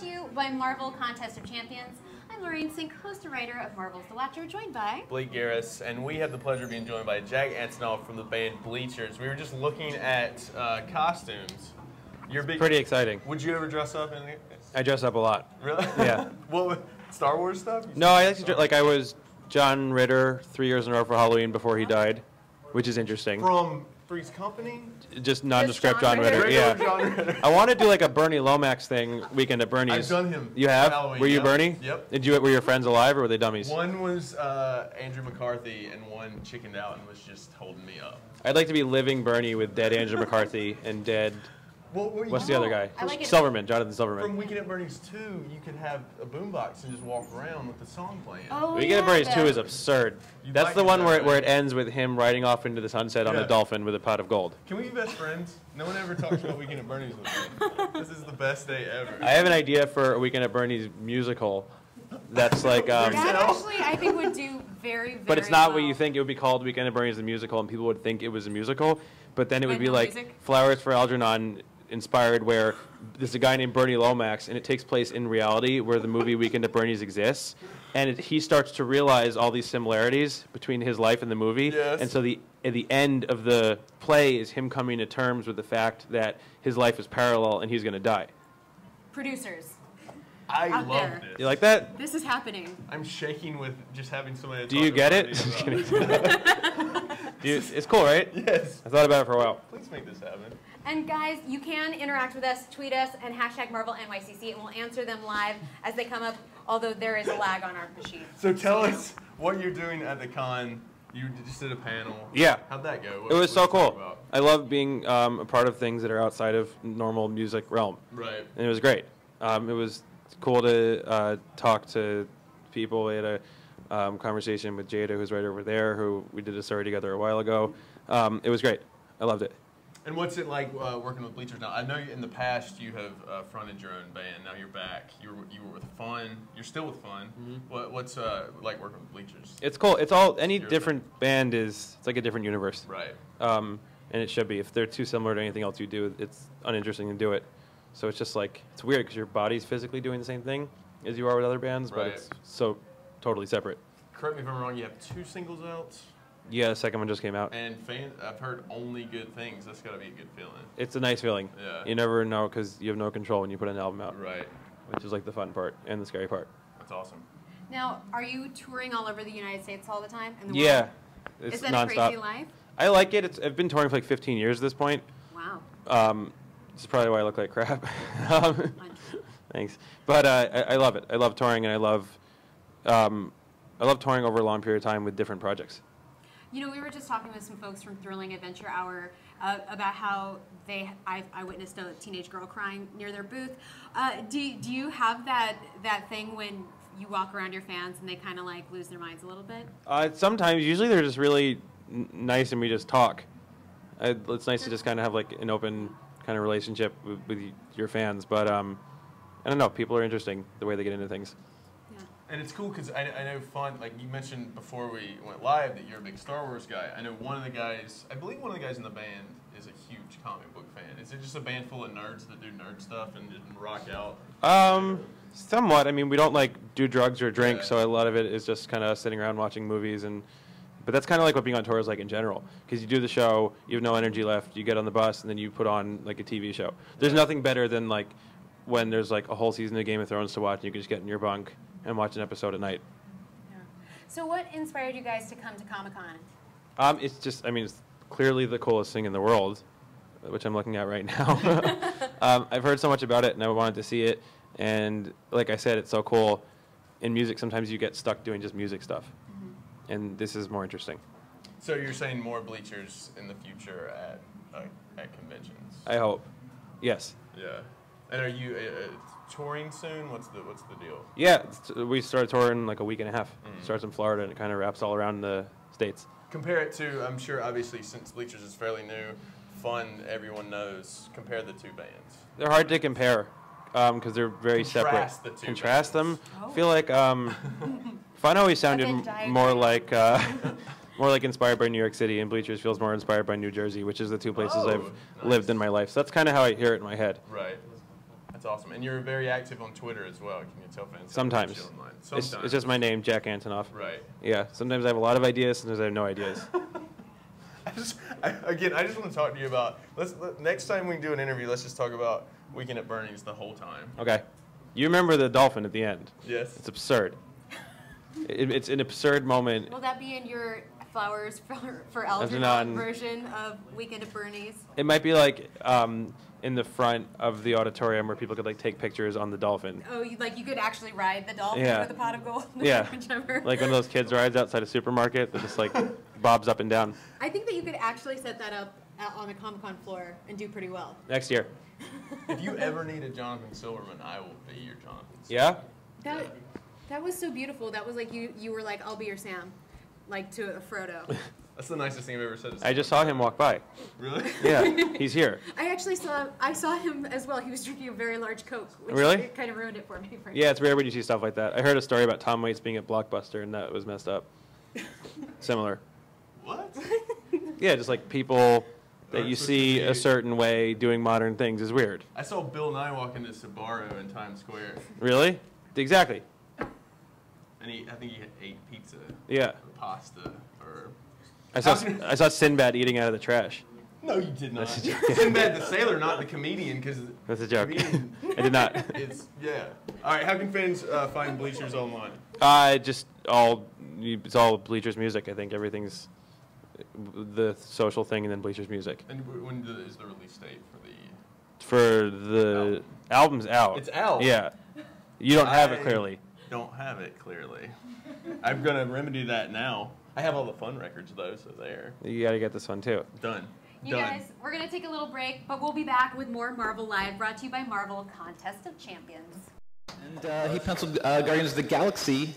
to you by Marvel Contest of Champions. I'm Lorraine Sink, host and writer of Marvel's The Watcher, joined by Blake Garris, and we have the pleasure of being joined by Jack Antonoff from the band Bleachers. We were just looking at costumes. You're big. Pretty exciting. Would you ever dress up in it? I dress up a lot. Really? Yeah. What, Star Wars stuff? No, I actually like I was John Ritter 3 years in a row for Halloween before he died, which is interesting. From Three's Company? Just nondescript John Ritter. Yeah. John Ritter. I want to do like a Bernie Lomax thing, Weekend at Bernie's. I've done him. You have? Halloween, Were you yep. Bernie? Yep. Were your friends alive or were they dummies? One was Andrew McCarthy, and one chickened out and was just holding me up. I'd like to be living Bernie with dead Andrew McCarthy and dead. What's the other guy? Silverman, Jonathan Silverman. From Weekend at Bernie's 2, you could have a boombox and just walk around with the song playing. Oh, Weekend at Bernie's 2 is absurd. That's the one where it ends with him riding off into the sunset on a dolphin with a pot of gold. Can we be best friends? No one ever talks about Weekend at Bernie's with me. This is the best day ever. I have an idea for a Weekend at Bernie's musical. That's like that actually I think would do very, very but it's not well. what you think. It would be called Weekend at Bernie's the musical, and people would think it was a musical. But then it would be no like music? Flowers for Algernon inspired, where there's a guy named Bernie Lomax, and it takes place in reality where the movie Weekend at Bernie's exists. And he starts to realize all these similarities between his life and the movie. Yes. And so at the end of the play is him coming to terms with the fact that his life is parallel and he's going to die. Producers. I out love there. this. You like that? This is happening. I'm shaking with just having somebody to Do talk you get about it? these Just about. kidding. It's cool, right? Yes. I thought about it for a while. Please make this happen. And guys, you can interact with us, tweet us, and hashtag MarvelNYCC, and we'll answer them live as they come up, although there is a lag on our machine. So tell us what you're doing at the con. You just did a panel. Yeah. How'd that go? It was so cool. I love being a part of things that are outside of normal music realm. Right. And it was great. It was cool to talk to people. We had a conversation with Jada, who's right over there, who we did a story together a while ago. It was great. I loved it. And what's it like working with Bleachers now? I know in the past you have fronted your own band. Now you're back. You were with Fun. You're still with Fun. Mm-hmm. What's like working with Bleachers? It's cool. It's all any different band it's like a different universe. Right. And it should be. If they're too similar to anything else you do, it's uninteresting to do it. So it's just like it's weird because your body's physically doing the same thing as you are with other bands, but it's so totally separate. Correct me if I'm wrong. You have 2 singles out. Yeah, the second one just came out. And I've heard only good things. That's got to be a good feeling. It's a nice feeling. Yeah. You never know because you have no control when you put an album out. Right. Which is like the fun part and the scary part. That's awesome. Now, are you touring all over the United States all the time? Yeah. It's is that nonstop. a crazy life? I like it. I've been touring for like 15 years at this point. Wow. This is probably why I look like crap. Thanks. But I love it. I love touring, and I love touring over a long period of time with different projects. You know, we were just talking with some folks from Thrilling Adventure Hour about how I witnessed a teenage girl crying near their booth. Do you have that thing when you walk around your fans and they kind of like lose their minds a little bit? Sometimes. Usually they're just really nice and we just talk. It's nice to just kind of have like an open kind of relationship with your fans. But I don't know. People are interesting the way they get into things. And it's cool because I know Fun, like you mentioned before we went live, that you're a big Star Wars guy. I know one of the guys, I believe one of the guys in the band is a huge comic book fan. Is it just a band full of nerds that do nerd stuff and rock out? Somewhat. I mean, we don't like do drugs or drink, so a lot of it is just kind of sitting around watching movies. But that's kind of like what being on tour is like in general. Because you do the show, you have no energy left, you get on the bus, and then you put on like a TV show. There's nothing better than like when there's like a whole season of Game of Thrones to watch and you can just get in your bunk and watch an episode at night. Yeah. So what inspired you guys to come to Comic-Con? It's just, I mean, it's clearly the coolest thing in the world, which I'm looking at right now. I've heard so much about it and I wanted to see it. And like I said, it's so cool. In music, sometimes you get stuck doing just music stuff. Mm-hmm. And this is more interesting. So you're saying more Bleachers in the future at conventions? I hope. Yes. Yeah. And are you touring soon? What's the deal? Yeah, we started touring like a week and a half. Starts in Florida and it kind of wraps all around the States. Compare it to, I'm sure obviously since Bleachers is fairly new, Fun everyone knows. Compare the 2 bands. They're hard to compare because they're very separate. Contrast them. I feel like Fun always sounded more like inspired by New York City, and Bleachers feels more inspired by New Jersey, which is the 2 places I've lived in my life. So that's kind of how I hear it in my head. Right. That's awesome. And you're very active on Twitter as well. Can you tell fans? Sometimes. It's just my name, Jack Antonoff. Right. Yeah. Sometimes I have a lot of ideas. Sometimes I have no ideas. I just want to talk to you about. Next time we do an interview, let's just talk about Weekend at Bernie's the whole time. Okay. You remember the dolphin at the end? Yes. It's absurd. It's an absurd moment. Will that be in your Flowers for Algernon Algernon version of Weekend at Bernie's? It might be like in the front of the auditorium where people could like take pictures on the dolphin. Oh, you could actually ride the dolphin Yeah. with a pot of gold? Yeah. Whichever. Like one of those kids rides outside a supermarket that just like bobs up and down. I think that you could actually set that up on a Comic-Con floor and do pretty well. Next year. If you ever need a Jonathan Silverman, I will be your Jonathan Yeah? That was so beautiful. That was like you were like, I'll be your Sam, like to a Frodo. That's the nicest thing I've ever said. I just saw him walk by. Really? Yeah, he's here. I saw him as well. He was drinking a very large Coke, which Really? kind of ruined it for me. Yeah, it's rare when you see stuff like that. I heard a story about Tom Waits being at Blockbuster, and that was messed up. Similar. What? Yeah, just like people that Aren't you supposed see to be- a certain way doing modern things is weird. I saw Bill Nye walk into Sbarro in Times Square, Really? Exactly. and I think he ate pizza, Yeah. or pasta, or. I saw Sinbad eating out of the trash. No, you did not. That's a joke. Sinbad the sailor, not the comedian, because. That's a joke. I did not. It's yeah. All right. How can fans find Bleachers online? It's all Bleachers music. I think everything's the social thing and then Bleachers music. And when is the release date for the? For the album's out. It's out. Yeah. You don't have it clearly. Don't have it clearly. I'm gonna remedy that now. I have all the fun records though, so there. You got to get this one too. Done. You guys, we're going to take a little break, but we'll be back with more Marvel Live, brought to you by Marvel Contest of Champions. And he penciled Guardians of the Galaxy.